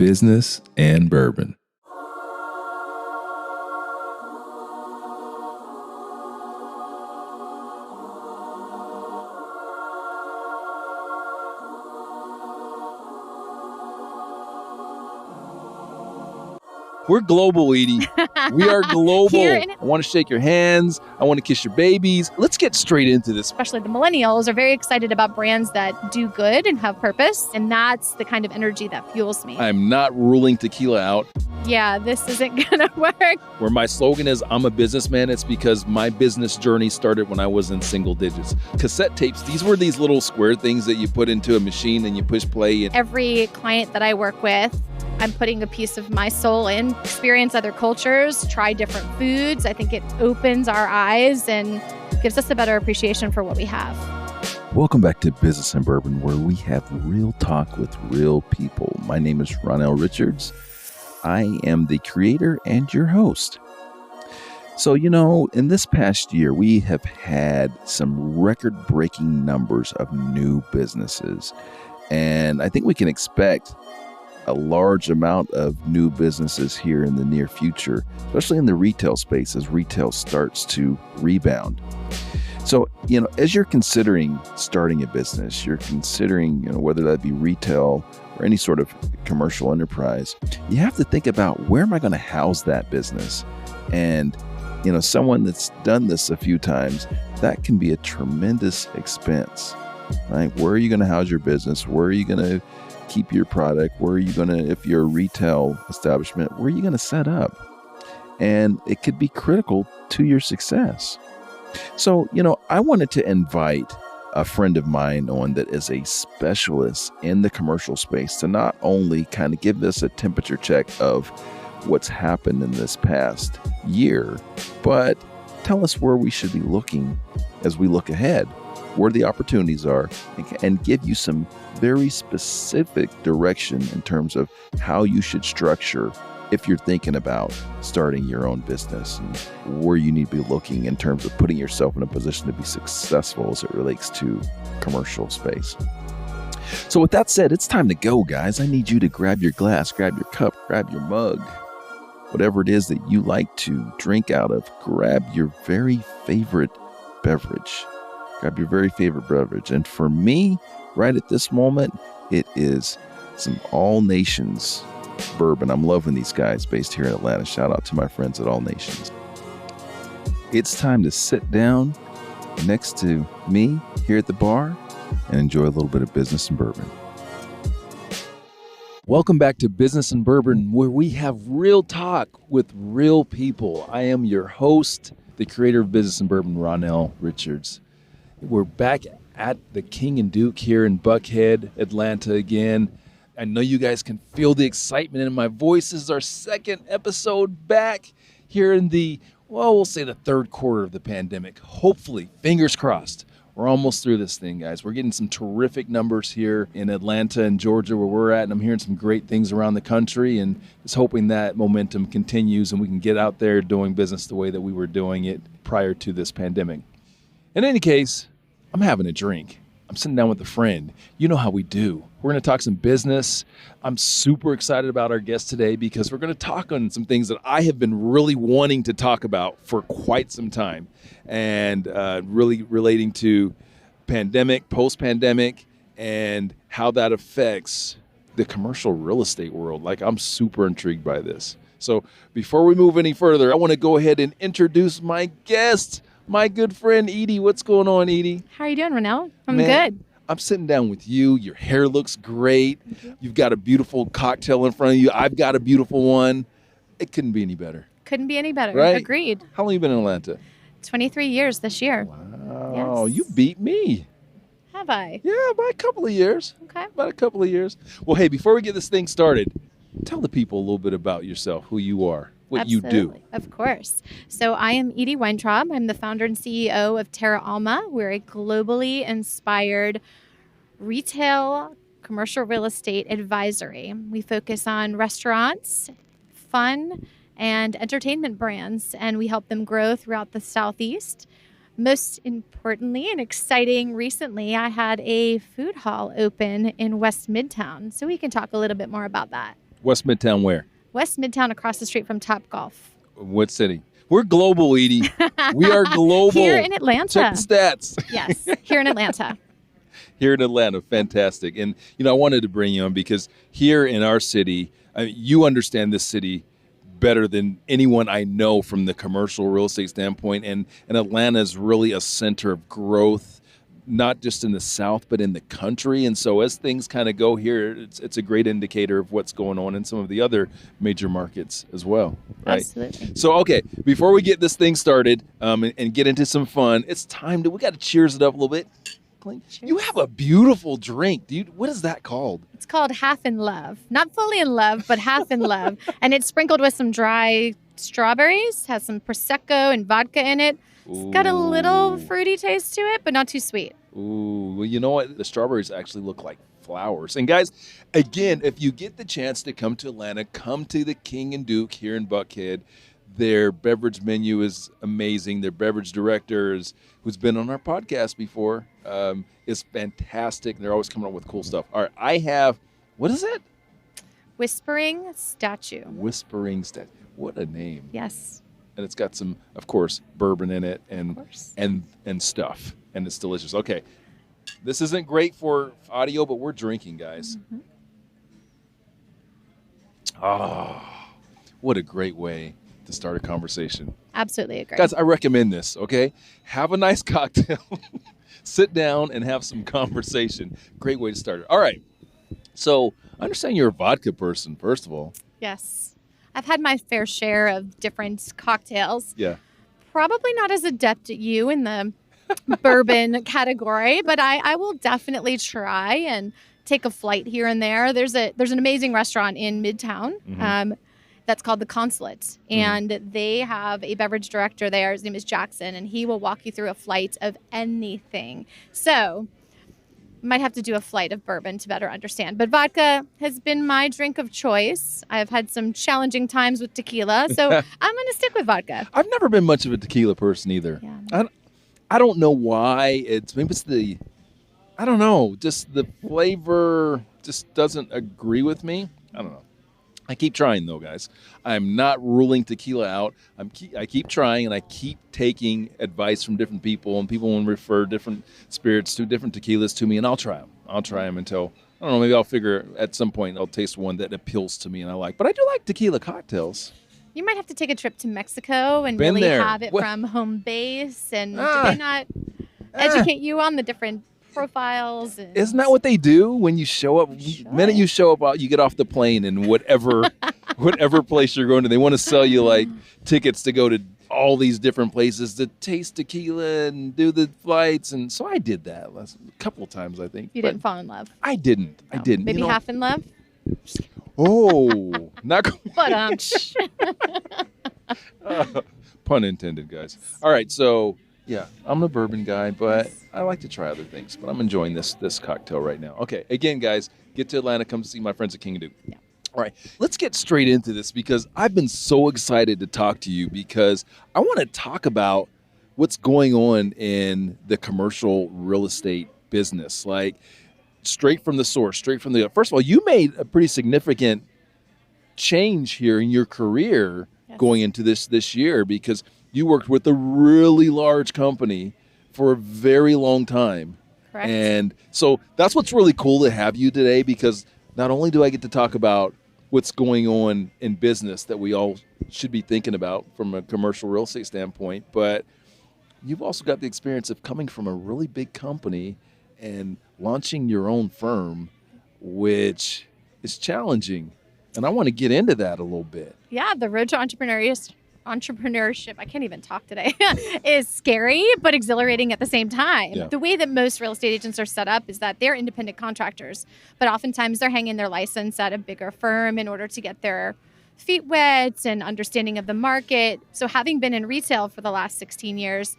Business and Bourbon. We're global, Edie. We are global. I want to shake your hands. I want to kiss your babies. Let's get straight into this. Especially the millennials are very excited about brands that do good and have purpose. And that's the kind of energy that fuels me. I'm not ruling tequila out. Yeah, this isn't going to work. Where my slogan is, I'm a businessman, it's because my business journey started when I was in single digits. Cassette tapes, these were these little square things that you put into a machine and you push play. Every client that I work with, I'm putting a piece of my soul in, experience other cultures, try different foods. I think it opens our eyes and gives us a better appreciation for what we have. Welcome back to Business and Bourbon, where we have real talk with real people. My name is Ronell Richards. I am the creator and your host. So, in this past year, we have had some record-breaking numbers of new businesses. And I think we can expect a large amount of new businesses here in the near future, especially in the retail space as retail starts to rebound. So, as you're considering starting a business, you're considering, whether that be retail or any sort of commercial enterprise, you have to think about, where am I going to house that business? And, someone that's done this a few times, that can be a tremendous expense, right? Where are you going to house your business? Where are you going to keep your product? Where are you going to, if you're a retail establishment, where are you going to set up? And it could be critical to your success. So, I wanted to invite a friend of mine on that is a specialist in the commercial space to not only kind of give us a temperature check of what's happened in this past year, but tell us where we should be looking as we look ahead, where the opportunities are, and give you some very specific direction in terms of how you should structure if you're thinking about starting your own business, and where you need to be looking in terms of putting yourself in a position to be successful as it relates to commercial space. So with that said, it's time to go, guys. I need you to grab your glass, grab your cup, grab your mug, whatever it is that you like to drink out of. Grab your very favorite beverage. Grab your very favorite beverage. And for me, right at this moment, it is some All Nations bourbon. I'm loving these guys based here in Atlanta. Shout out to my friends at All Nations. It's time to sit down next to me here at the bar and enjoy a little bit of business and bourbon. Welcome back to Business and Bourbon, where we have real talk with real people. I am your host, the creator of Business and Bourbon, Ronell Richards. We're back at the King and Duke here in Buckhead, Atlanta again. I know you guys can feel the excitement in my voice. This is our second episode back here in we'll say the third quarter of the pandemic. Hopefully, fingers crossed, we're almost through this thing, guys. We're getting some terrific numbers here in Atlanta and Georgia where we're at, and I'm hearing some great things around the country, and just hoping that momentum continues and we can get out there doing business the way that we were doing it prior to this pandemic. In any case, I'm having a drink. I'm sitting down with a friend. You know how we do. We're going to talk some business. I'm super excited about our guest today because we're going to talk on some things that I have been really wanting to talk about for quite some time, and really relating to pandemic, post-pandemic, and how that affects the commercial real estate world. I'm super intrigued by this. So before we move any further, I want to go ahead and introduce my guest, my good friend, Edie. What's going on, Edie? How are you doing, Ronell? I'm good. I'm sitting down with you. Your hair looks great. You've got a beautiful cocktail in front of you. I've got a beautiful one. It couldn't be any better. Couldn't be any better. Right? Agreed. How long have you been in Atlanta? 23 years this year. Wow. Yes. You beat me. Have I? Yeah, by a couple of years. Okay. About a couple of years. Well, hey, before we get this thing started, tell the people a little bit about yourself, who you are, what Absolutely. you do. Of course. So I am Edie Weintraub. I'm the founder and CEO of Terra Alma. We're a globally inspired retail commercial real estate advisory. We focus on restaurants, fun, and entertainment brands, and we help them grow throughout the Southeast. Most importantly and exciting, recently I had a food hall open in West Midtown, so we can talk a little bit more about that. West Midtown where? West Midtown, across the street from Topgolf. What city? We're global, Edie. We are global. Here in Atlanta. Check the stats. Yes, here in Atlanta. Here in Atlanta, fantastic. And, I wanted to bring you on because here in our city, you understand this city better than anyone I know from the commercial real estate standpoint. And Atlanta is really a center of growth, not just in the South, but in the country. And so as things kind of go here, it's a great indicator of what's going on in some of the other major markets as well. Right? Absolutely. So, okay, before we get this thing started and get into some fun, it's time we got to cheers it up a little bit. Cheers. You have a beautiful drink, dude. What is that called? It's called Half in Love. Not fully in love, but half in love. And it's sprinkled with some dry strawberries, has some Prosecco and vodka in it. It's got a little fruity taste to it, but not too sweet. Ooh, well, you know what? The strawberries actually look like flowers. And guys, again, if you get the chance to come to Atlanta, come to the King and Duke here in Buckhead. Their beverage menu is amazing. Their beverage director who's been on our podcast before, is fantastic. They're always coming up with cool stuff. All right, I have, what is it? Whispering Statue. Whispering Statue. What a name. Yes. And it's got some, of course, bourbon in it and stuff. And it's delicious. Okay. This isn't great for audio, but we're drinking, guys. Mm-hmm. Oh, what a great way to start a conversation. Absolutely agree. Guys, I recommend this, okay? Have a nice cocktail. Sit down and have some conversation. Great way to start it. All right. So I understand you're a vodka person, first of all. Yes. I've had my fair share of different cocktails. Yeah. Probably not as adept at you in the bourbon category, but I will definitely try and take a flight here and there. There's an amazing restaurant in Midtown. Mm-hmm. That's called the Consulate, and they have a beverage director there. His name is Jackson, and he will walk you through a flight of anything. So might have to do a flight of bourbon to better understand. But vodka has been my drink of choice. I've had some challenging times with tequila, so I'm going to stick with vodka. I've never been much of a tequila person either. Yeah. I don't know why. Maybe it's I don't know, just the flavor just doesn't agree with me. I don't know. I keep trying, though, guys. I'm not ruling tequila out. I keep trying, and I keep taking advice from different people, and people will refer different spirits to different tequilas to me, and I'll try them. I'll try them until, I don't know, maybe I'll figure at some point I'll taste one that appeals to me and I like. But I do like tequila cocktails. You might have to take a trip to Mexico and really have it from home base. And do they not educate you on the different profiles? Isn't that what they do when you show up? The minute you show up, you get off the plane and whatever place you're going to, they want to sell you like tickets to go to all these different places to taste tequila and do the flights. And so I did that a couple of times, I think. You didn't fall in love? I didn't. No. I didn't. Maybe half in love? Oh, not but pun intended, guys. All right, so yeah, I'm a bourbon guy, but I like to try other things. But I'm enjoying this cocktail right now. Okay, again, guys, get to Atlanta, come see my friends at King and Duke. Yeah. All right, let's get straight into this because I've been so excited to talk to you because I want to talk about what's going on in the commercial real estate business, like straight from the source, straight from the. First of all, you made a pretty significant change here in your career going into this year because you worked with a really large company for a very long time. Correct. And so that's what's really cool to have you today because not only do I get to talk about what's going on in business that we all should be thinking about from a commercial real estate standpoint, but you've also got the experience of coming from a really big company and launching your own firm, which is challenging. And I want to get into that a little bit. Yeah, the road to entrepreneurship, I can't even talk today, is scary but exhilarating at the same time. Yeah. The way that most real estate agents are set up is that they're independent contractors, but oftentimes they're hanging their license at a bigger firm in order to get their feet wet and understanding of the market. So having been in retail for the last 16 years,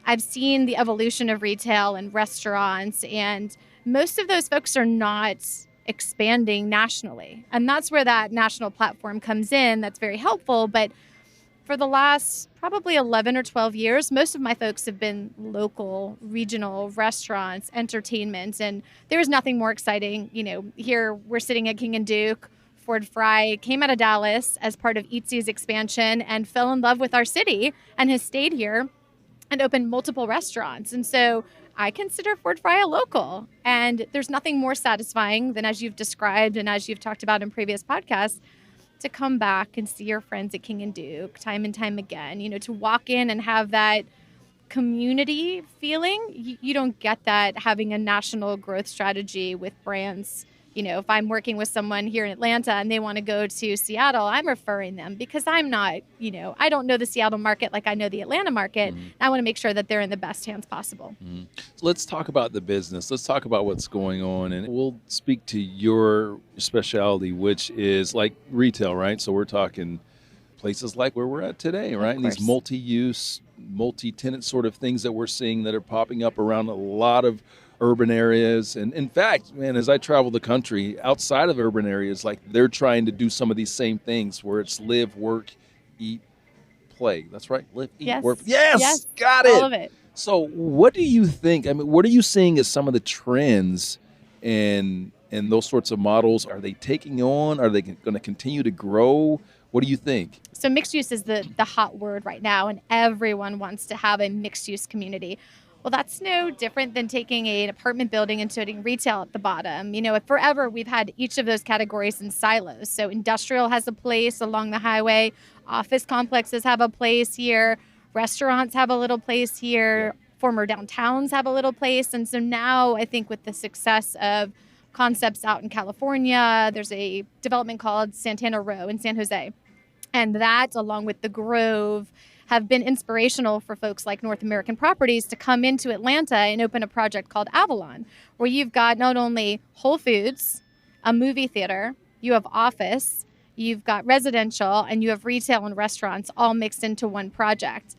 I've seen the evolution of retail and restaurants, and most of those folks are not expanding nationally. And that's where that national platform comes in. That's very helpful. But for the last probably 11 or 12 years, most of my folks have been local, regional restaurants, entertainment, and there's nothing more exciting. You know, here we're sitting at King and Duke, Ford Fry came out of Dallas as part of Eatsy's expansion and fell in love with our city and has stayed here and opened multiple restaurants. And so I consider Ford Fry a local. And there's nothing more satisfying than, as you've described and as you've talked about in previous podcasts, to come back and see your friends at King and Duke time and time again, to walk in and have that community feeling. You don't get that having a national growth strategy with brands. If I'm working with someone here in Atlanta and they want to go to Seattle, I'm referring them because I'm not, I don't know the Seattle market like I know the Atlanta market. Mm-hmm. I want to make sure that they're in the best hands possible. Mm-hmm. So let's talk about the business. Let's talk about what's going on, and we'll speak to your specialty, which is like retail, right? So we're talking places like where we're at today, right? And these multi-use, multi-tenant sort of things that we're seeing that are popping up around a lot of urban areas. And in fact, man, as I travel the country outside of urban areas, like they're trying to do some of these same things where it's live, work, eat, play. That's right. Live, eat, work. Yes, got it. All of it. So what do you think? I mean, what are you seeing as some of the trends in those sorts of models? Are they taking on? Are they going to continue to grow? What do you think? So mixed use is the hot word right now, and everyone wants to have a mixed use community. Well, that's no different than taking an apartment building and putting retail at the bottom. Forever we've had each of those categories in silos. So industrial has a place along the highway, office complexes have a place here, restaurants have a little place here, former downtowns have a little place. And so now I think with the success of concepts out in California, there's a development called Santana Row in San Jose. And that, along with the Grove, have been inspirational for folks like North American Properties to come into Atlanta and open a project called Avalon, where you've got not only Whole Foods, a movie theater, you have office, you've got residential, and you have retail and restaurants all mixed into one project.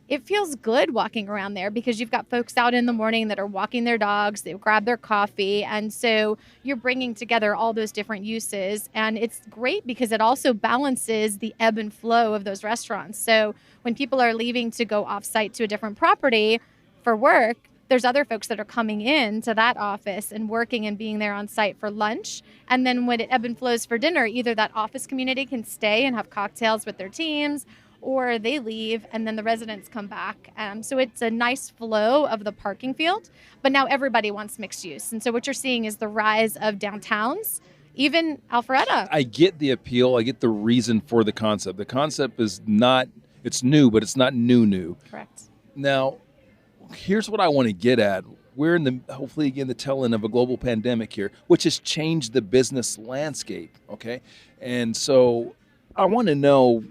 It feels good walking around there because you've got folks out in the morning that are walking their dogs, they grab their coffee, and so you're bringing together all those different uses. And it's great because it also balances the ebb and flow of those restaurants. So when people are leaving to go off-site to a different property for work, there's other folks that are coming in to that office and working and being there on site for lunch. And then when it ebb and flows for dinner, either that office community can stay and have cocktails with their teams, or they leave and then the residents come back. So it's a nice flow of the parking field, but now everybody wants mixed use. And so what you're seeing is the rise of downtowns, even Alpharetta. I get the appeal. I get the reason for the concept. The concept is not, it's new, but it's not new. Correct. Now, here's what I want to get at. We're in the, hopefully again, the tail end of a global pandemic here, which has changed the business landscape, okay? And so I want to know,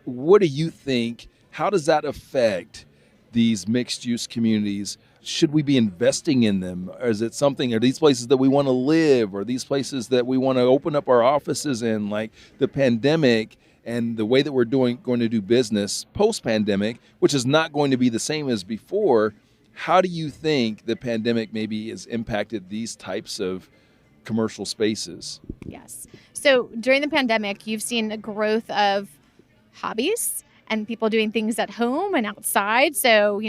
what do you think? How does that affect these mixed-use communities? Should we be investing in them? Or is it something, are these places that we want to live? Or these places that we want to open up our offices in? Like the pandemic and the way that we're going to do business post-pandemic, which is not going to be the same as before. How do you think the pandemic maybe has impacted these types of commercial spaces? Yes. So during the pandemic, you've seen a growth of hobbies and people doing things at home and outside. So,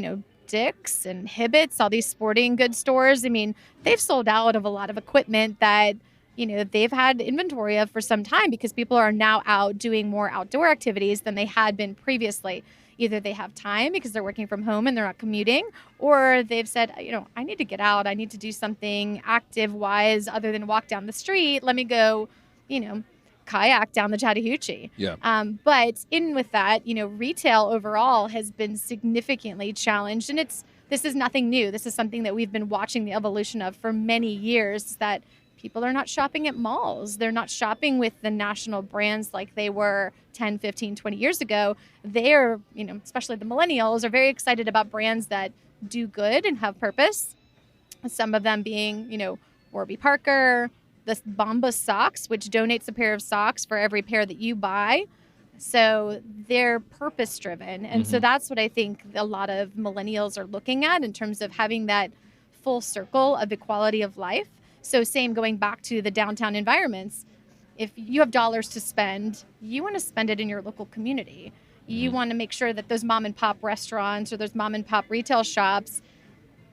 Dick's and Hibbett's, all these sporting goods stores, I mean, they've sold out of a lot of equipment that, they've had inventory of for some time because people are now out doing more outdoor activities than they had been previously. Either they have time because they're working from home and they're not commuting, or they've said, I need to get out. I need to do something active-wise other than walk down the street. Let me go, kayak down the Chattahoochee. Yeah. But in with that, retail overall has been significantly challenged. And this is nothing new. This is something that we've been watching the evolution of for many years, that people are not shopping at malls. They're not shopping with the national brands like they were 10, 15, 20 years ago. They're, especially the millennials, are very excited about brands that do good and have purpose. Some of them being, Warby Parker, the Bombas socks, which donates a pair of socks for every pair that you buy. So they're purpose driven. And so that's what I think a lot of millennials are looking at in terms of having that full circle of equality of life. So same going back to the downtown environments. If you have dollars to spend, you want to spend it in your local community. You want to make sure that those mom and pop restaurants or those mom and pop retail shops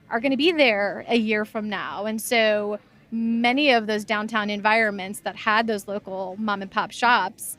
are going to be there a year from now. And so many of those downtown environments that had those local mom and pop shops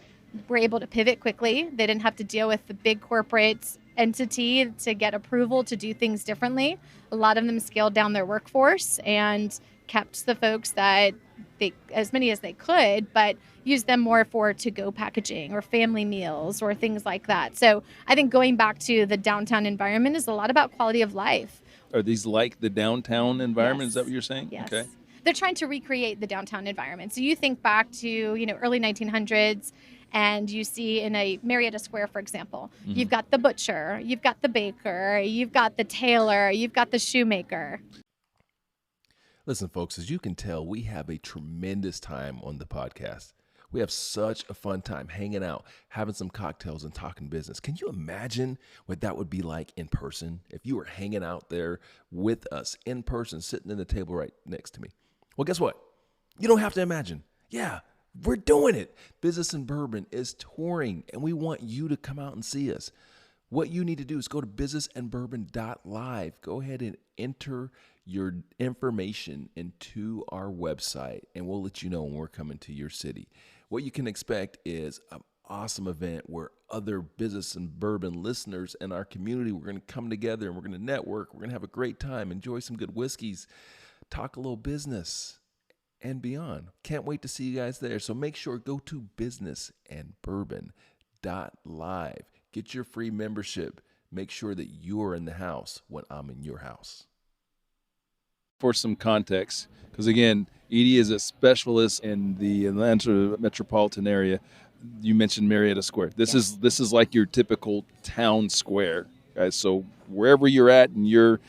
were able to pivot quickly. They didn't have to deal with the big corporate entity to get approval to do things differently. A lot of them scaled down their workforce and kept the folks that they, as many as they could, but used them more for to-go packaging or family meals or things like that. So I think going back to the downtown environment is a lot about quality of life. Are these like the downtown environment? Yes. Is that what you're saying? Yes. Okay. They're trying to recreate the downtown environment. So you think back to, early 1900s, and you see in a Marietta Square, for example, you've got the butcher, you've got the baker, you've got the tailor, you've got the shoemaker. Listen, folks, as you can tell, we have a tremendous time on the podcast. We have such a fun time hanging out, having some cocktails and talking business. Can you imagine what that would be like in person if you were hanging out there with us in person, sitting at the table right next to me? Well, guess what? You don't have to imagine. Yeah, we're doing it. Business and Bourbon is touring, and we want you to come out and see us. What you need to do is go to businessandbourbon.live. Go ahead and enter your information into our website, and we'll let you know when we're coming to your city. What you can expect is an awesome event where other Business and Bourbon listeners in our community, we're going to come together and we're going to network. We're going to have a great time, enjoy some good whiskeys, talk a little business and beyond. Can't wait to see you guys there. So make sure, go to businessandbourbon.live. Get your free membership. Make sure that you're in the house when I'm in your house. For some context, because again, Edie is a specialist in the Atlanta metropolitan area. You mentioned Marietta Square. This is like your typical town square, guys. So wherever you're at in your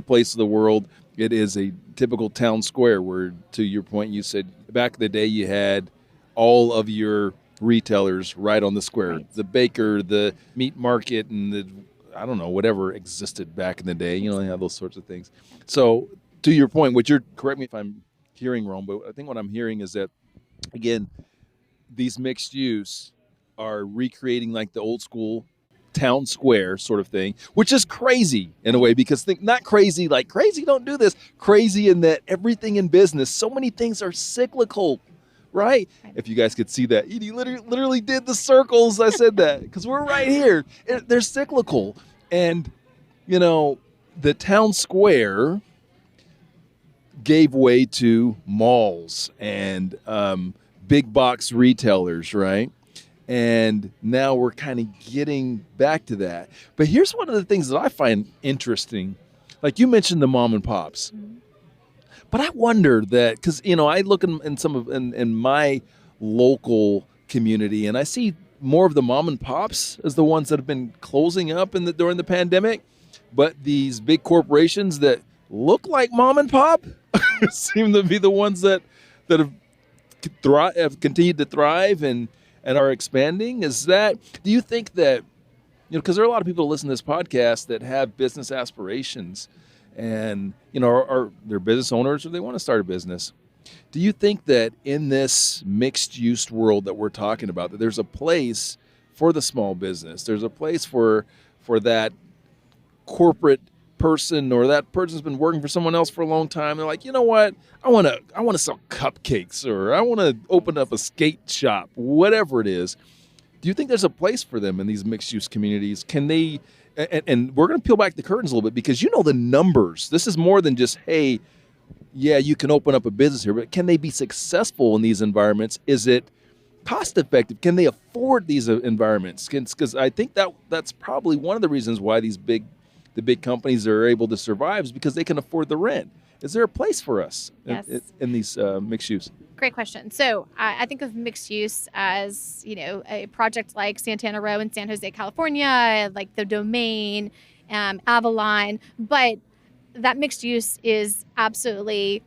place of the world, it is a typical town square where, to your point, you said back in the day you had all of your retailers right on the square. Right. The baker, the meat market, and the, I don't know, whatever existed back in the day. You know, they have those sorts of things. So to your point, correct me if I'm hearing wrong, but I think what I'm hearing is that, again, these mixed use are recreating like the old school town square sort of thing, which is crazy in a way, because not crazy like crazy, don't do this, crazy in that everything in business, so many things are cyclical, right? If you guys could see that, Edie literally did the circles. I said that because we're right here. They're cyclical. And, the town square gave way to malls and big box retailers, right? And now we're kind of getting back to that. But here's one of the things that I find interesting. Like you mentioned the mom and pops. Mm-hmm. But I wonder that, because, I look in my local community and I see more of the mom and pops as the ones that have been closing up during the pandemic. But these big corporations that look like mom and pop seem to be the ones that have continued to thrive and are expanding. Do you think that, because there are a lot of people that listen to this podcast that have business aspirations and, are they're business owners or they want to start a business. Do you think that in this mixed use world that we're talking about, that there's a place for the small business? There's a place for that corporate person, or that person's been working for someone else for a long time. They're like, you know what? I want to sell cupcakes, or I want to open up a skate shop, whatever it is. Do you think there's a place for them in these mixed use communities? Can they, and we're going to peel back the curtains a little bit, because the numbers. This is more than just, hey, yeah, you can open up a business here, but can they be successful in these environments? Is it cost effective? Can they afford these environments? Because I think that's probably one of the reasons why the big companies are able to survive, is because they can afford the rent. Is there a place for us in these mixed use? Great question. So I think of mixed use as, a project like Santana Row in San Jose, California, like the Domain, Avalon. But that mixed use is absolutely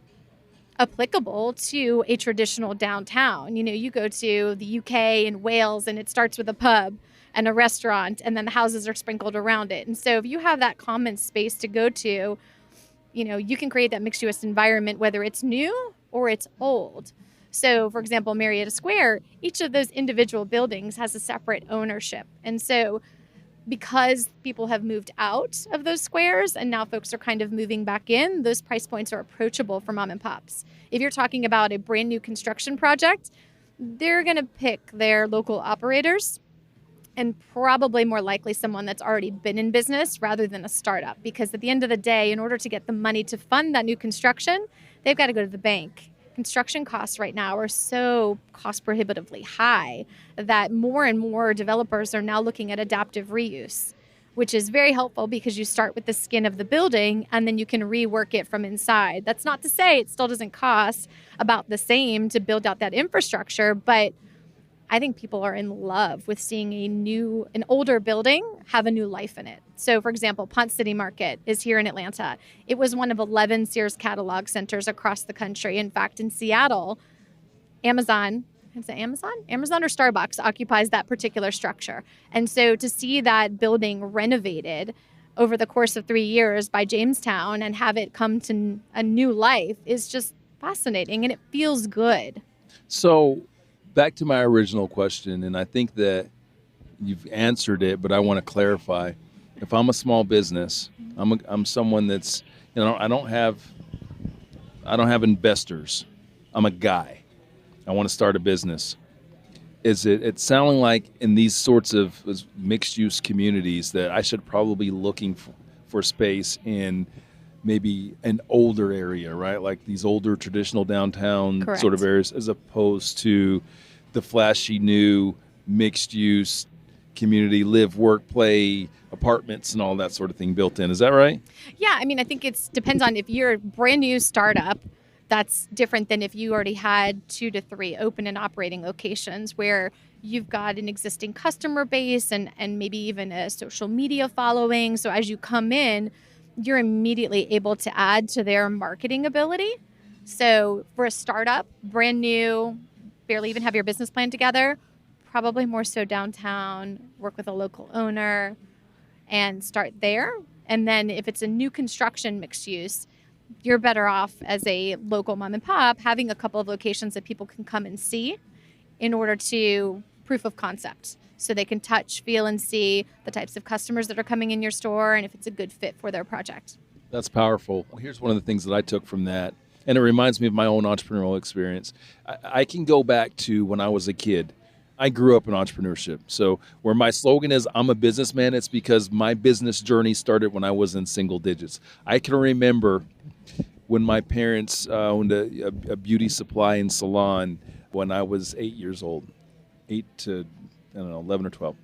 applicable to a traditional downtown. You go to the UK and Wales, and it starts with a pub and a restaurant, and then the houses are sprinkled around it. And so if you have that common space to go to, you can create that mixed use environment, whether it's new or it's old. So, for example, Marietta Square, each of those individual buildings has a separate ownership. And so because people have moved out of those squares and now folks are kind of moving back in, those price points are approachable for mom and pops. If you're talking about a brand new construction project, they're going to pick their local operators and probably more likely someone that's already been in business rather than a startup. Because at the end of the day, in order to get the money to fund that new construction, they've got to go to the bank. Construction costs right now are so cost prohibitively high that more and more developers are now looking at adaptive reuse, which is very helpful because you start with the skin of the building and then you can rework it from inside. That's not to say it still doesn't cost about the same to build out that infrastructure, but I think people are in love with seeing an older building have a new life in it. So, for example, Ponce City Market is here in Atlanta. It was one of 11 Sears catalog centers across the country. In fact, in Seattle, Amazon or Starbucks occupies that particular structure. And so to see that building renovated over the course of 3 years by Jamestown and have it come to a new life is just fascinating, and it feels good. So back to my original question, and I think that you've answered it, but I want to clarify. If I'm a small business, I'm someone that's, I don't have investors. I'm a guy. I want to start a business. It's sounding like in these sorts of mixed use communities that I should probably be looking for space in maybe an older area, right? Like these older traditional downtown Correct. Sort of areas, as opposed to the flashy new mixed use community, live, work, play, apartments and all that sort of thing built in. Is that right? Yeah, I mean, I think it depends on if you're a brand new startup. That's different than if you already had 2 to 3 open and operating locations where you've got an existing customer base and maybe even a social media following. So as you come in, you're immediately able to add to their marketing ability. So for a startup, brand new, barely even have your business plan together, probably more so downtown, work with a local owner and start there. And then if it's a new construction mixed use, you're better off as a local mom and pop having a couple of locations that people can come and see in order to proof of concept. So they can touch, feel, and see the types of customers that are coming in your store and if it's a good fit for their project. That's powerful. Here's one of the things that I took from that, and it reminds me of my own entrepreneurial experience. I can go back to when I was a kid. I grew up in entrepreneurship. So where my slogan is, I'm a businessman, it's because my business journey started when I was in single digits. I can remember when my parents owned a beauty supply and salon when I was 8 years old, 8 to, 11 or 12.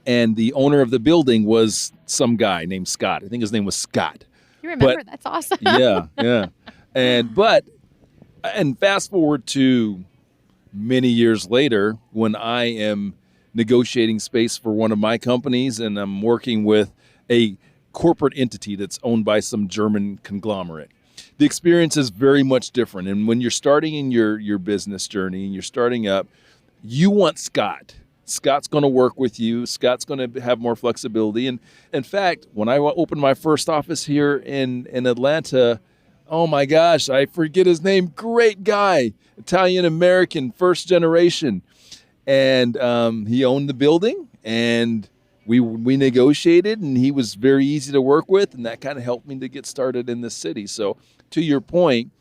And the owner of the building was some guy named Scott. I think his name was Scott. You remember? That's awesome. Yeah. And fast forward to many years later when I am negotiating space for one of my companies and I'm working with a corporate entity that's owned by some German conglomerate. The experience is very much different. And when you're starting in your business journey and you're starting up, you want Scott. Scott's going to work with you. Scott's going to have more flexibility. And in fact, when I opened my first office here in Atlanta, oh my gosh, I forget his name. Great guy, Italian-American, first generation. And he owned the building and we negotiated and he was very easy to work with. And that kind of helped me to get started in this city. So to your point,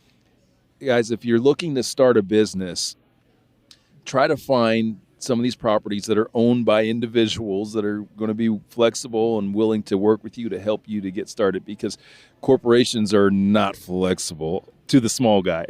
guys, if you're looking to start a business, try to find some of these properties that are owned by individuals that are going to be flexible and willing to work with you to help you to get started, because corporations are not flexible to the small guy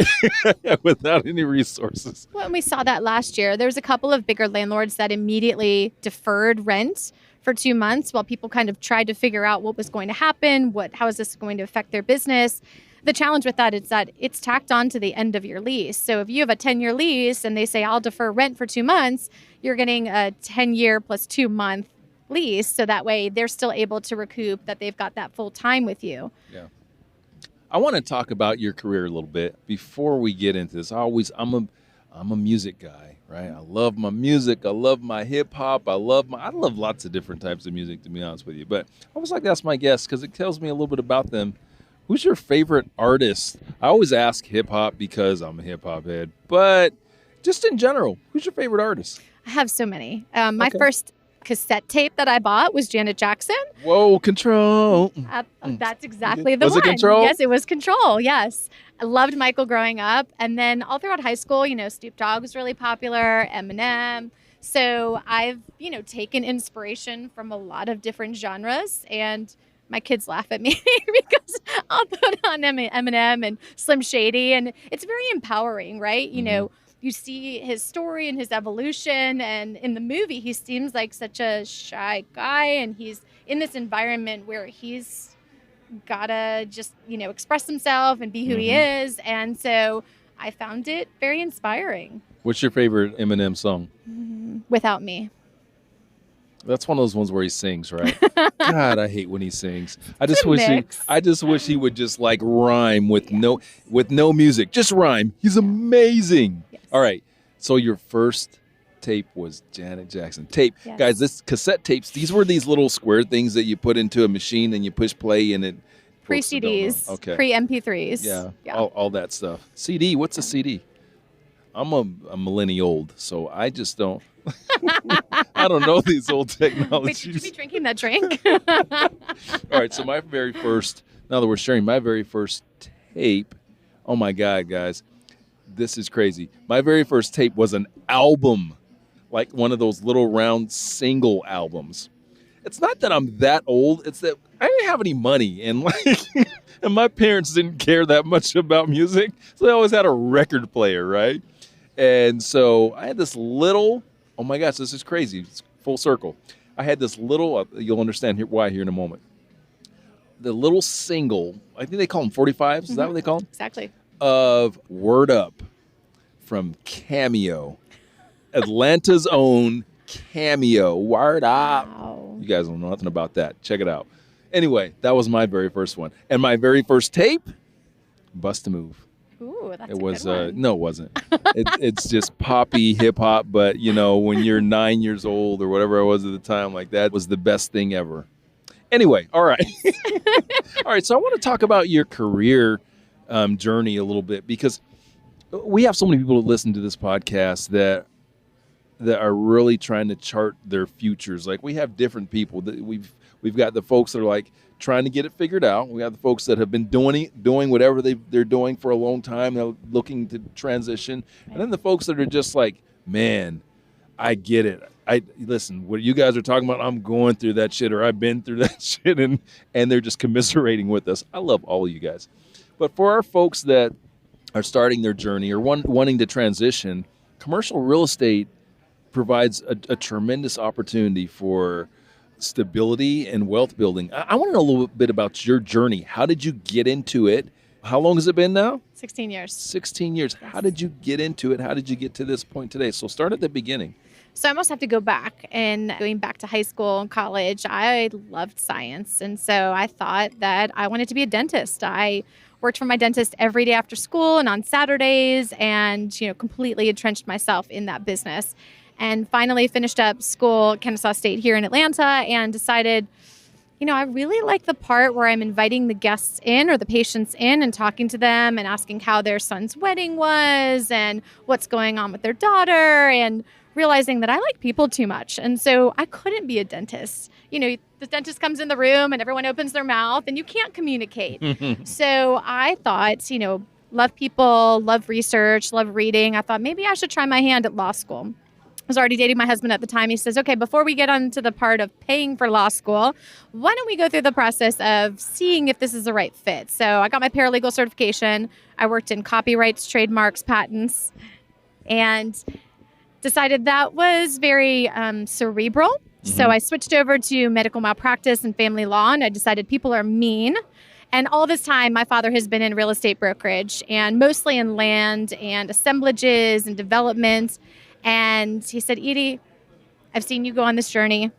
without any resources. Well, and we saw that last year. There was a couple of bigger landlords that immediately deferred rent for 2 months while people kind of tried to figure out what was going to happen, how is this going to affect their business. The challenge with that is that it's tacked on to the end of your lease. So if you have a 10-year lease and they say, I'll defer rent for 2 months, you're getting a 10-year plus 2-month lease. So that way they're still able to recoup that they've got that full time with you. Yeah. I want to talk about your career a little bit before we get into this. I'm a music guy, right? I love my music. I love my hip hop. I love lots of different types of music, to be honest with you. But I always like to ask my guests because it tells me a little bit about them. Who's your favorite artist? I always ask hip hop because I'm a hip hop head, but just in general, who's your favorite artist? I have so many. My first cassette tape that I bought was Janet Jackson. Whoa, Control. That's exactly the Was one. it Control? Yes, it was Control. Yes. I loved Michael growing up. And then all throughout high school, Snoop Dogg was really popular, Eminem. So I've, taken inspiration from a lot of different genres, and my kids laugh at me because I'll put on Eminem and Slim Shady, and it's very empowering, right? You see his story and his evolution, and in the movie, he seems like such a shy guy, and he's in this environment where he's gotta just, express himself and be who he is, and so I found it very inspiring. What's your favorite Eminem song? Without Me. That's one of those ones where he sings, right? God, I hate when he sings. I just mix. wish he would just like rhyme with no music. Just rhyme. He's amazing. Yes. All right. So your first tape was Janet Jackson. Tape. Yes. Guys, this cassette tapes, these were these little square things that you put into a machine and you push play and it Pre-CDs, okay. Pre-MP3s. Yeah. All that stuff. CD, what's a CD? I'm a millennial, so I just don't I don't know these old technologies. Wait, should you be drinking that drink? All right, so my very first, now that we're sharing my very first tape, oh my God, guys, this is crazy. My very first tape was an album, like one of those little round single albums. It's not that I'm that old, it's that I didn't have any money, and and my parents didn't care that much about music, so they always had a record player, right? And so I had this little, oh my gosh, this is crazy. It's full circle. I had this little, you'll understand why here in a moment. The little single, I think they call them 45s. Is that what they call them? Exactly. Of Word Up from Cameo. Atlanta's own Cameo. Word Up. Wow. You guys don't know nothing about that. Check it out. Anyway, that was my very first one. And my very first tape, Bust a Move. Ooh, that's It was a good one. no, it wasn't. It's just poppy hip hop, but when you're 9 years old or whatever I was at the time, like that was the best thing ever. Anyway, all right, all right. So I want to talk about your career journey a little bit, because we have so many people that listen to this podcast that are really trying to chart their futures. Like, we have different people that we've got the folks that are like trying to get it figured out. We have the folks that have been doing whatever they're doing for a long time. They're looking to transition. Right. And then the folks that are just like, man, I get it. Listen, what you guys are talking about, I'm going through that shit, or I've been through that shit, and they're just commiserating with us. I love all of you guys. But for our folks that are starting their journey or wanting to transition, commercial real estate provides a tremendous opportunity for stability and wealth building. I want to know a little bit about your journey. How did you get into it? How long has it been now? 16 years. 16 years. Yes. How did you get into it? How did you get to this point today? So start at the beginning. So I almost have to go back, and going back to high school and college, I loved science. And so I thought that I wanted to be a dentist. I worked for my dentist every day after school and on Saturdays, and, completely entrenched myself in that business. And finally finished up school at Kennesaw State here in Atlanta, and decided, I really like the part where I'm inviting the guests in, or the patients in, and talking to them and asking how their son's wedding was and what's going on with their daughter, and realizing that I like people too much. And so I couldn't be a dentist. The dentist comes in the room and everyone opens their mouth and you can't communicate. So I thought, love people, love research, love reading. I thought maybe I should try my hand at law school. I was already dating my husband at the time. He says, okay, before we get on to the part of paying for law school, why don't we go through the process of seeing if this is the right fit? So I got my paralegal certification. I worked in copyrights, trademarks, patents, and decided that was very cerebral. Mm-hmm. So I switched over to medical malpractice and family law, and I decided people are mean. And all this time, my father has been in real estate brokerage, and mostly in land and assemblages and development. And he said, Edie, I've seen you go on this journey.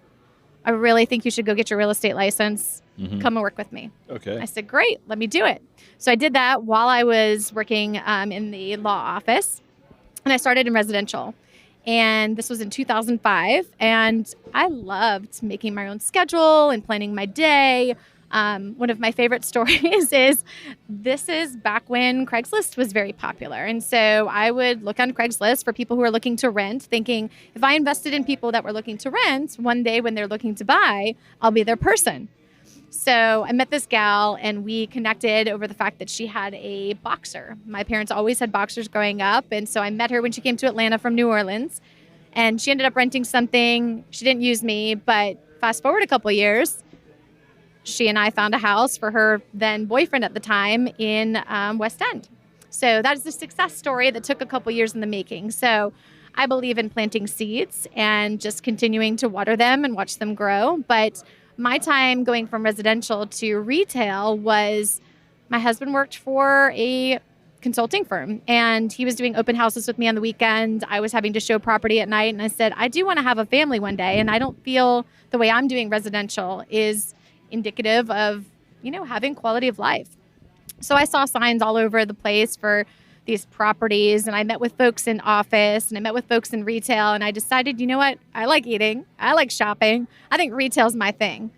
I really think you should go get your real estate license. Mm-hmm. Come and work with me. Okay. I said, great, let me do it. So I did that while I was working in the law office. And I started in residential. And this was in 2005. And I loved making my own schedule and planning my day. One of my favorite stories is this is back when Craigslist was very popular. And so I would look on Craigslist for people who are looking to rent, thinking if I invested in people that were looking to rent, one day when they're looking to buy, I'll be their person. So I met this gal and we connected over the fact that she had a boxer. My parents always had boxers growing up. And so I met her when she came to Atlanta from New Orleans. And she ended up renting something. She didn't use me, but fast forward a couple of years, she and I found a house for her then boyfriend at the time in West End. So that is a success story that took a couple years in the making. So I believe in planting seeds and just continuing to water them and watch them grow. But my time going from residential to retail was my husband worked for a consulting firm and he was doing open houses with me on the weekend. I was having to show property at night. And I said, I do want to have a family one day. And I don't feel the way I'm doing residential is indicative of, having quality of life. So I saw signs all over the place for these properties and I met with folks in office and I met with folks in retail and I decided, you know what? I like eating. I like shopping. I think retail's my thing.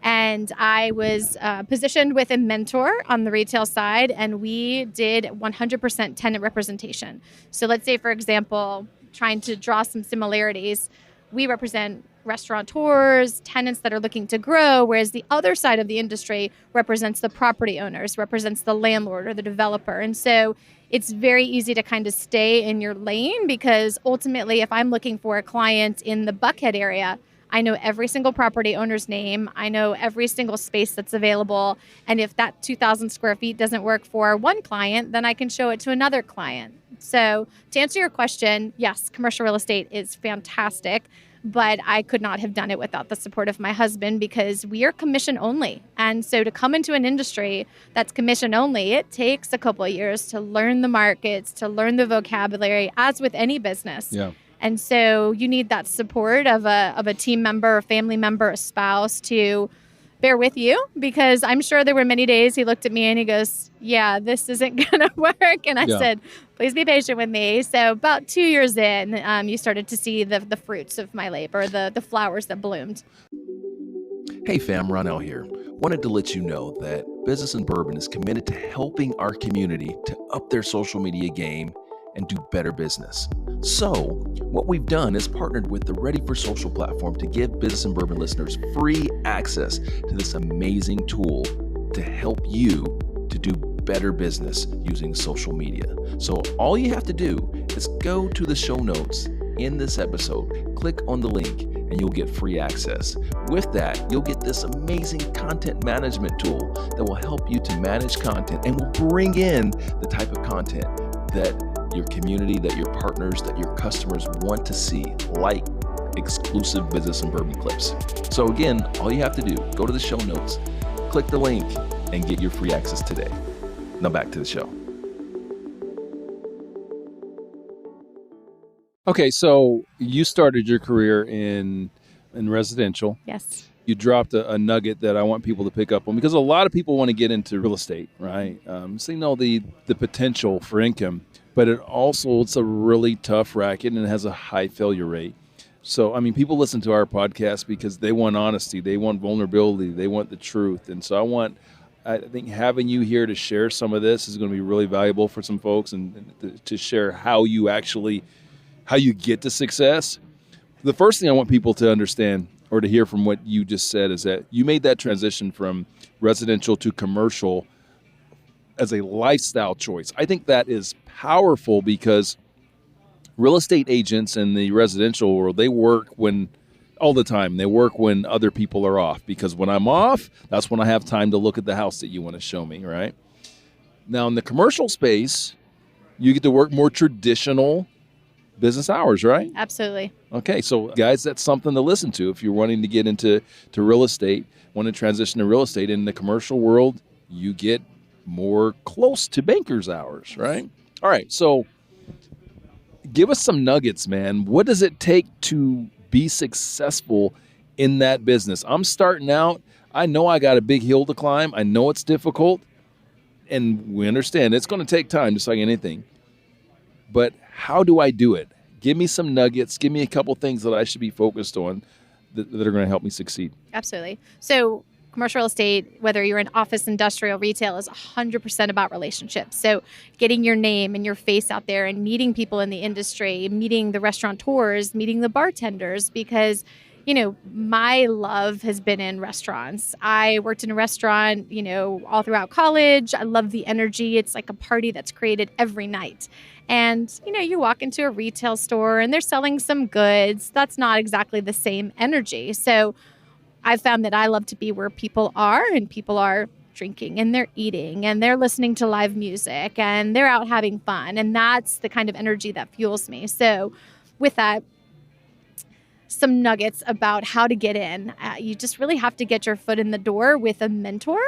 And I was positioned with a mentor on the retail side and we did 100% tenant representation. So let's say, for example, trying to draw some similarities, we represent restaurateurs, tenants that are looking to grow, whereas the other side of the industry represents the property owners, represents the landlord or the developer. And so it's very easy to kind of stay in your lane because ultimately, if I'm looking for a client in the Buckhead area, I know every single property owner's name. I know every single space that's available. And if that 2,000 square feet doesn't work for one client, then I can show it to another client. So to answer your question, yes, commercial real estate is fantastic, but I could not have done it without the support of my husband because we are commission only. And so to come into an industry that's commission only, it takes a couple of years to learn the markets, to learn the vocabulary, as with any business. Yeah. And so you need that support of a team member, a family member, a spouse to bear with you, because I'm sure there were many days he looked at me and he goes, yeah, this isn't going to work. And I said, please be patient with me. So about 2 years in, you started to see the fruits of my labor, the flowers that bloomed. Hey fam, Ronell here. Wanted to let you know that Business and Bourbon is committed to helping our community to up their social media game and do better business. So what we've done is partnered with the Ready for Social platform to give Business and Bourbon listeners free access to this amazing tool to help you to do better business using social media. So all you have to do is go to the show notes in this episode, click on the link, and you'll get free access. With that, you'll get this amazing content management tool that will help you to manage content and will bring in the type of content that your community, that your partners, that your customers want to see, like exclusive Business and Bourbon clips. So again, all you have to do, go to the show notes, click the link, and get your free access today. Now back to the show. Okay, so you started your career in residential. Yes. You dropped a nugget that I want people to pick up on, because a lot of people want to get into real estate, right? So you know the potential for income, but it's a really tough racket and it has a high failure rate. So, I mean, people listen to our podcast because they want honesty, they want vulnerability, they want the truth. And so I think having you here to share some of this is going to be really valuable for some folks, and to share how you get to success. The first thing I want people to understand or to hear from what you just said is that you made that transition from residential to commercial as a lifestyle choice. I think that is powerful because real estate agents in the residential world, they work all the time. They work when other people are off, because when I'm off, that's when I have time to look at the house that you want to show me, right? Now in the commercial space, you get to work more traditional business hours, right? Absolutely. Okay, so guys, that's something to listen to if you're wanting to get into real estate, want to transition to real estate. In the commercial world, you get more close to banker's hours, right? All right, so give us some nuggets, man. What does it take to be successful in that business? I'm starting out. I know I got a big hill to climb. I know it's difficult, and we understand it's going to take time, just like anything. But how do I do it? Give me some nuggets. Give me a couple things that I should be focused on that are going to help me succeed. Absolutely. So commercial real estate, whether you're in office, industrial, retail, is 100% about relationships. So getting your name and your face out there and meeting people in the industry, meeting the restaurateurs, meeting the bartenders, because my love has been in restaurants. I worked in a restaurant, all throughout college. I love the energy. It's like a party that's created every night. And, you walk into a retail store and they're selling some goods. That's not exactly the same energy. So I've found that I love to be where people are, and people are drinking and they're eating and they're listening to live music and they're out having fun. And that's the kind of energy that fuels me. So with that, some nuggets about how to get in. You just really have to get your foot in the door with a mentor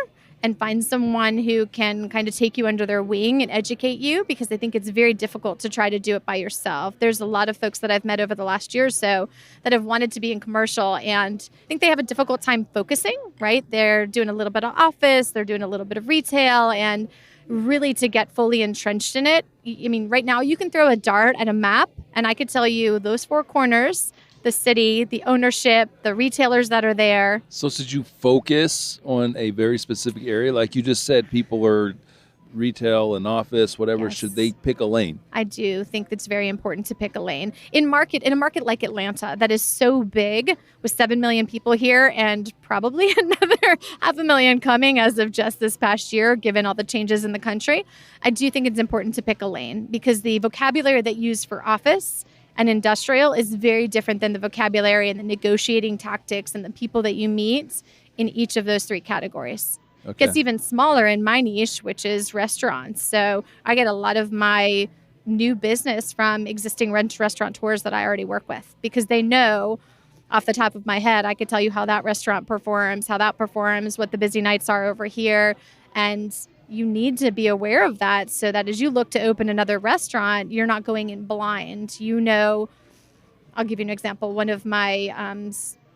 and find someone who can kind of take you under their wing and educate you, because I think it's very difficult to try to do it by yourself. There's a lot of folks that I've met over the last year or so that have wanted to be in commercial, and I think they have a difficult time focusing, right? They're doing a little bit of office, they're doing a little bit of retail, and really to get fully entrenched in it. I mean, right now you can throw a dart at a map and I could tell you those four corners, the city, the ownership, the retailers that are there. So should you focus on a very specific area? Like you just said, people are retail and office, whatever. Yes. Should they pick a lane? I do think it's very important to pick a lane. In a market like Atlanta, that is so big, with 7 million people here and probably another 500,000 coming as of just this past year, given all the changes in the country, I do think it's important to pick a lane, because the vocabulary that you use for office and industrial is very different than the vocabulary and the negotiating tactics and the people that you meet in each of those three categories. Okay. It gets even smaller in my niche, which is restaurants. So I get a lot of my new business from existing restaurateurs that I already work with, because they know off the top of my head, I could tell you how that restaurant performs, what the busy nights are over here. And you need to be aware of that, so that as you look to open another restaurant, you're not going in blind. I'll give you an example. One of my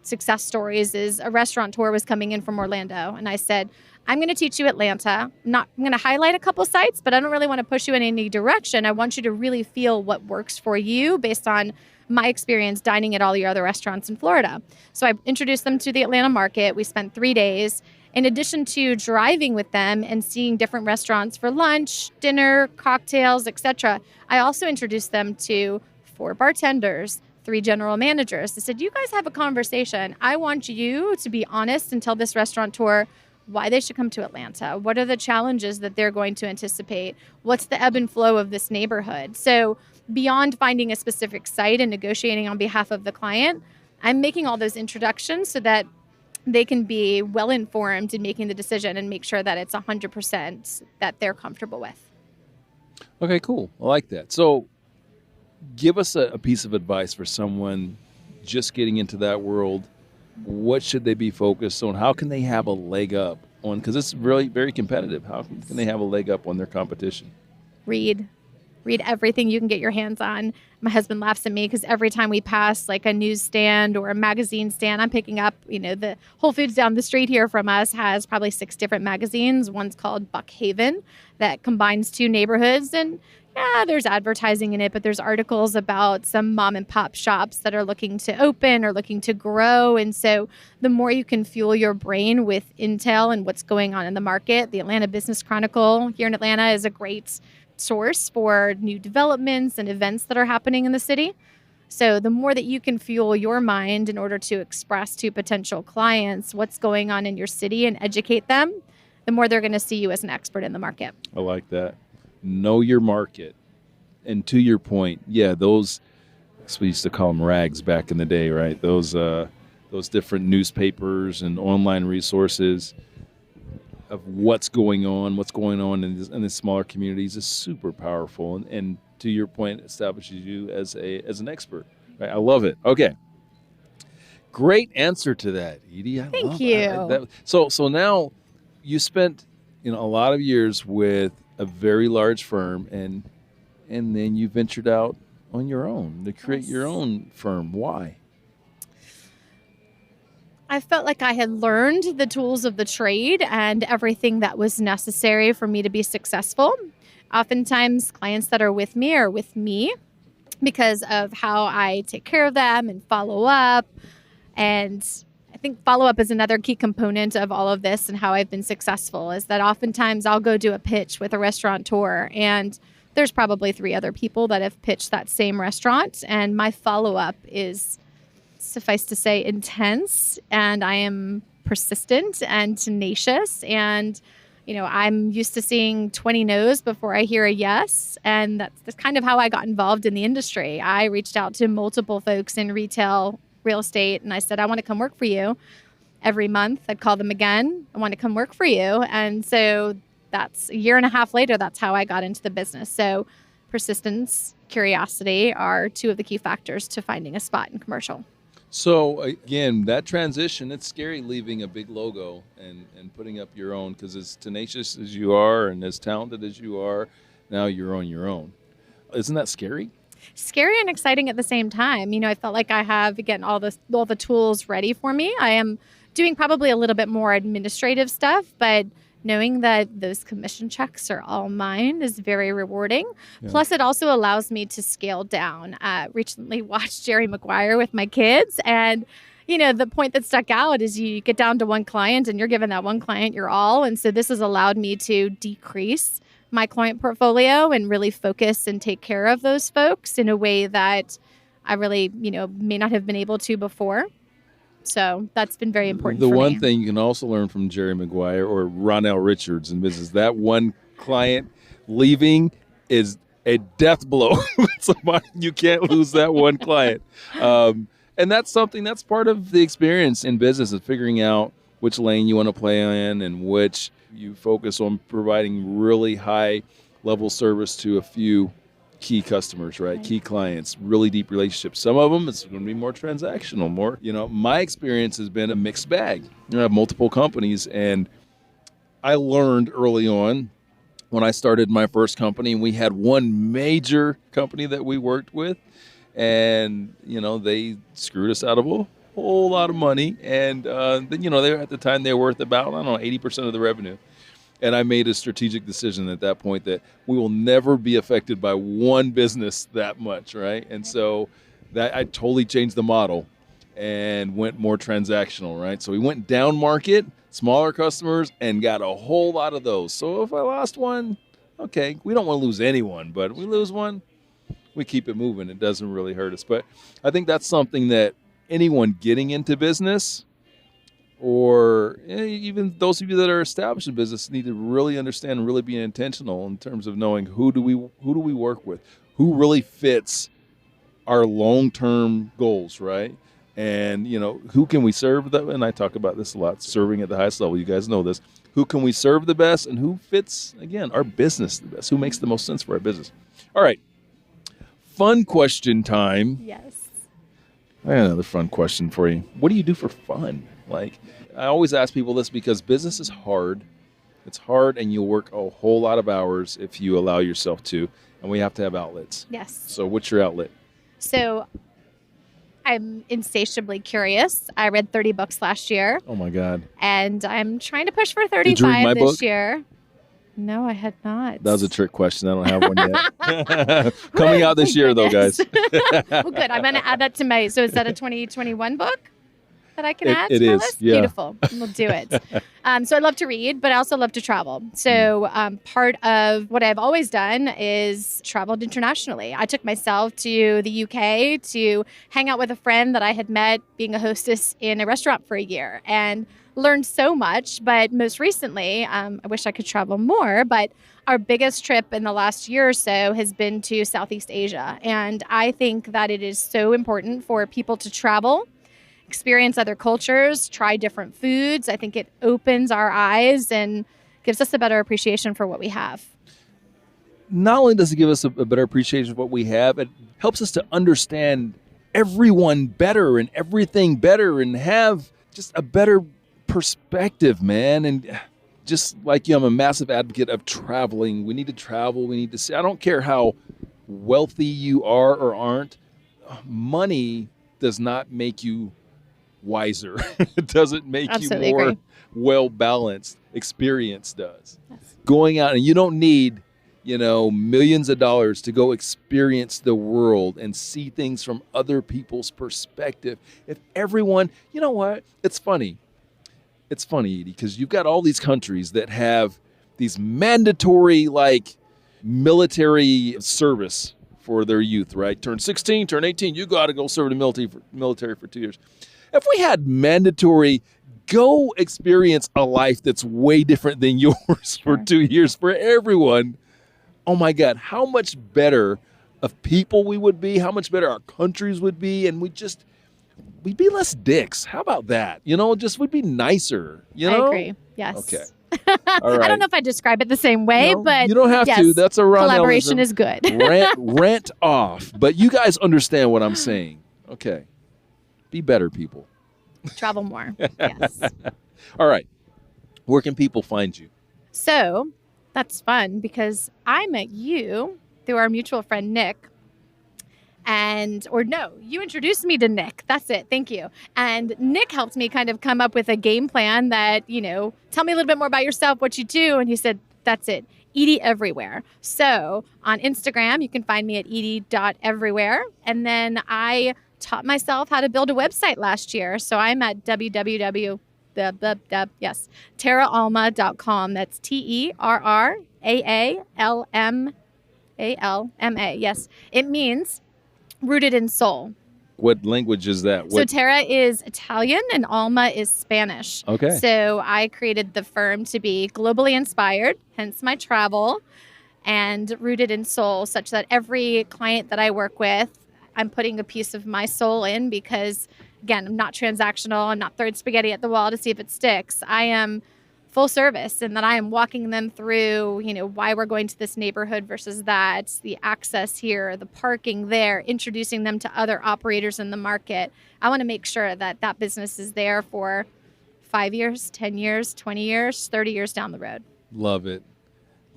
success stories is a restaurateur was coming in from Orlando, and I said, I'm going to teach you Atlanta. I'm going to highlight a couple sites, but I don't really want to push you in any direction. I want you to really feel what works for you based on my experience dining at all your other restaurants in Florida. So I introduced them to the Atlanta market. We spent 3 days. In addition to driving with them and seeing different restaurants for lunch, dinner, cocktails, etc., I also introduced them to 4 bartenders, 3 general managers. I said, you guys have a conversation. I want you to be honest and tell this restaurateur why they should come to Atlanta. What are the challenges that they're going to anticipate? What's the ebb and flow of this neighborhood? So beyond finding a specific site and negotiating on behalf of the client, I'm making all those introductions so that they can be well-informed in making the decision and make sure that it's 100% that they're comfortable with. Okay, cool. I like that. So give us a piece of advice for someone just getting into that world. What should they be focused on? How can they have a leg up on, because it's really very competitive. How can they have a leg up on their competition? Read everything you can get your hands on. My husband laughs at me because every time we pass like a newsstand or a magazine stand, I'm picking up, the Whole Foods down the street here from us has probably 6 different magazines. One's called Buckhaven that combines 2 neighborhoods, and there's advertising in it, but there's articles about some mom and pop shops that are looking to open or looking to grow. And so the more you can fuel your brain with intel and what's going on in the market, the Atlanta Business Chronicle here in Atlanta is a great source for new developments and events that are happening in the city. So the more that you can fuel your mind in order to express to potential clients what's going on in your city and educate them, the more they're going to see you as an expert in the market. I like that. Know your market. And to your point, those, we used to call them rags back in the day, right? Those different newspapers and online resources of what's going on in the smaller communities is super powerful. And to your point, establishes you as an expert. Right? I love it. Okay. Great answer to that, Edie. Thank you. So now you spent a lot of years with a very large firm, and then you ventured out on your own to create your own firm. Why? I felt like I had learned the tools of the trade and everything that was necessary for me to be successful. Oftentimes, clients that are with me are with me because of how I take care of them and follow up. And think follow-up is another key component of all of this and how I've been successful is that oftentimes I'll go do a pitch with a restaurateur and there's probably 3 other people that have pitched that same restaurant. And my follow-up is, suffice to say, intense. And I am persistent and tenacious. And, I'm used to seeing 20 no's before I hear a yes. And that's kind of how I got involved in the industry. I reached out to multiple folks in retail, real estate, and I said, I want to come work for you. Every month, I'd call them again. I want to come work for you. And so that's a year and a half later, that's how I got into the business. So persistence, curiosity are 2 of the key factors to finding a spot in commercial. So again, that transition, it's scary leaving a big logo and putting up your own, because as tenacious as you are and as talented as you are, now you're on your own. Isn't that scary? Scary and exciting at the same time. I felt like I have, again, all the tools ready for me. I am doing probably a little bit more administrative stuff, but knowing that those commission checks are all mine is very rewarding. Yeah. Plus, it also allows me to scale down. Recently watched Jerry Maguire with my kids, and the point that stuck out is you get down to one client and you're giving that one client your all. And so this has allowed me to decrease my client portfolio and really focus and take care of those folks in a way that I really, may not have been able to before. So that's been very important for me. The one thing you can also learn from Jerry Maguire or Ronell Richards in business, that one client leaving is a death blow. You can't lose that one client. And that's something that's part of the experience in business, is figuring out which lane you want to play in and which you focus on providing really high level service to a few key customers, right? Key clients, really deep relationships. Some of them, it's going to be more transactional, more, my experience has been a mixed bag. I have multiple companies, and I learned early on when I started my first company, we had one major company that we worked with, and, they screwed us out of a whole lot of money. And then, they were, at the time, they were worth about, 80% of the revenue. And I made a strategic decision at that point that we will never be affected by one business that much, right? And so that I totally changed the model and went more transactional, right? So we went down market, smaller customers, and got a whole lot of those. So if I lost one, okay, we don't want to lose anyone, but if we lose one, we keep it moving. It doesn't really hurt us. But I think that's something that anyone getting into business, or even those of you that are established in business, need to really understand and really be intentional in terms of knowing who do we work with, who really fits our long-term goals, right? And who can we serve them? And I talk about this a lot, serving at the highest level. You guys know this. Who can we serve the best, and who fits, again, our business the best? Who makes the most sense for our business? All right, fun question time. Yes. I have another fun question for you. What do you do for fun? I always ask people this because business is hard. It's hard, and you'll work a whole lot of hours if you allow yourself to, and we have to have outlets. Yes. So what's your outlet? So I'm insatiably curious. I read 30 books last year. Oh, my God. And I'm trying to push for 35 Did you read my this book? Year. No, I had not. That was a trick question. I don't have one yet. Coming out this year, though, guys. Well, good. I'm going to add that to my, so is that a 2021 book that I can add to my list? Yeah. Beautiful. We'll do it. So I love to read, but I also love to travel. So part of what I've always done is traveled internationally. I took myself to the UK to hang out with a friend that I had met being a hostess in a restaurant for a year, and learned so much. But most recently, I wish I could travel more, but our biggest trip in the last year or so has been to Southeast Asia. And I think that it is so important for people to travel, experience other cultures, try different foods. I think it opens our eyes and gives us a better appreciation for what we have. Not only does it give us a better appreciation of what we have, it helps us to understand everyone better and everything better and have just a better perspective, man. And just like you, I'm a massive advocate of traveling. We need to travel. We need to see. I don't care how wealthy you are or aren't. Money does not make you wiser. It doesn't make Absolutely you more well-balanced. Experience does. Yes. Going out, and you don't need millions of dollars to go experience the world and see things from other people's perspective. If everyone, you know what? It's funny. It's funny, Edie, because you've got all these countries that have these mandatory, military service for their youth, right? Turn 16, turn 18, you got to go serve in the military for 2 years. If we had mandatory, go experience a life that's way different than yours for 2 years for everyone, oh my God, how much better of people we would be, how much better our countries would be, and we'd be less dicks. How about that? We'd be nicer, I agree. Yes. Okay. All right. I don't know if I describe it the same way, but you don't have yes, to. That's a collaboration is good. rant off. But you guys understand what I'm saying. Okay. Be better, people. Travel more. Yes. All right. Where can people find you? So that's fun because I met you through our mutual friend, Nick. You introduced me to Nick. That's it. Thank you. And Nick helped me kind of come up with a game plan that, tell me a little bit more about yourself, what you do. And he said, that's it. Edie Everywhere. So on Instagram, you can find me at edie.everywhere. And then I taught myself how to build a website last year. So I'm at terraalma.com. That's TerraAalma. Yes. It means rooted in soul. What language is that? So Terra is Italian and Alma is Spanish. Okay. So I created the firm to be globally inspired, hence my travel, and rooted in soul, such that every client that I work with, I'm putting a piece of my soul in because, again, I'm not transactional. I'm not throwing spaghetti at the wall to see if it sticks. I am full service, and that I am walking them through, why we're going to this neighborhood versus that, the access here, the parking there, introducing them to other operators in the market. I want to make sure that that business is there for 5 years, 10 years, 20 years, 30 years down the road. Love it.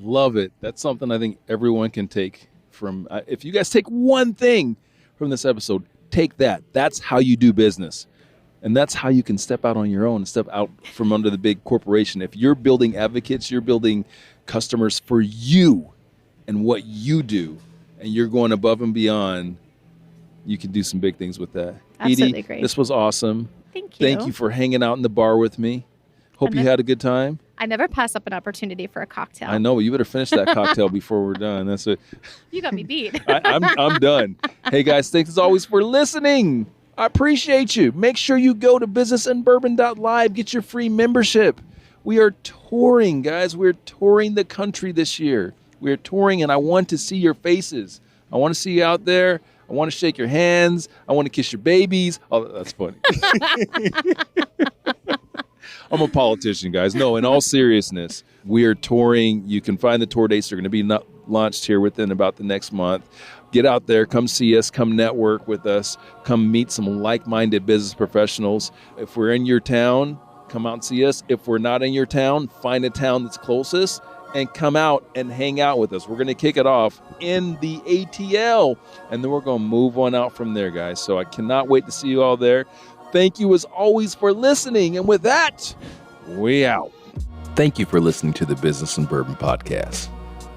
Love it. That's something I think everyone can take from, if you guys take one thing from this episode, take that. That's how you do business. And that's how you can step out on your own and step out from under the big corporation. If you're building advocates, you're building customers for you and what you do, and you're going above and beyond, you can do some big things with that. Absolutely Edie, great. this was awesome. Thank you. Thank you for hanging out in the bar with me. Hope you had a good time. I never pass up an opportunity for a cocktail. I know. You better finish that cocktail before we're done. That's it. You got me beat. I'm done. Hey, guys, thanks as always for listening. I appreciate you. Make sure you go to businessandbourbon.live. Get your free membership. We are touring, guys. We're touring the country this year. We're touring, and I want to see your faces. I want to see you out there. I want to shake your hands. I want to kiss your babies. Oh, that's funny. I'm a politician, guys. No, in all seriousness, we are touring. You can find the tour dates. They're going to be launched here within about the next month. Get out there, come see us, come network with us, come meet some like-minded business professionals. If we're in your town, come out and see us. If we're not in your town, find a town that's closest and come out and hang out with us. We're going to kick it off in the ATL, and then we're going to move on out from there, guys. So I cannot wait to see you all there. Thank you as always for listening. And with that, we out. Thank you for listening to the Business and Bourbon Podcast.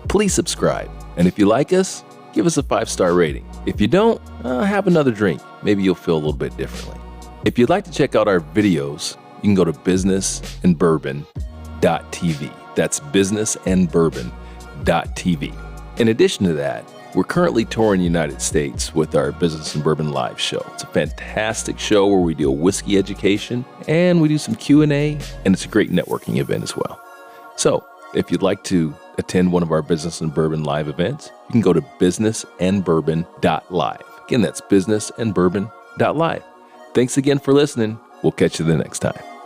Please subscribe. And if you like us, give us a 5-star rating. If you don't, have another drink. Maybe you'll feel a little bit differently. If you'd like to check out our videos, you can go to businessandbourbon.tv. That's businessandbourbon.tv. In addition to that, we're currently touring the United States with our Business and Bourbon Live show. It's a fantastic show where we do whiskey education and we do some Q&A, and it's a great networking event as well. So if you'd like to attend one of our Business and Bourbon Live events, you can go to businessandbourbon.live. Again, that's businessandbourbon.live. Thanks again for listening. We'll catch you the next time.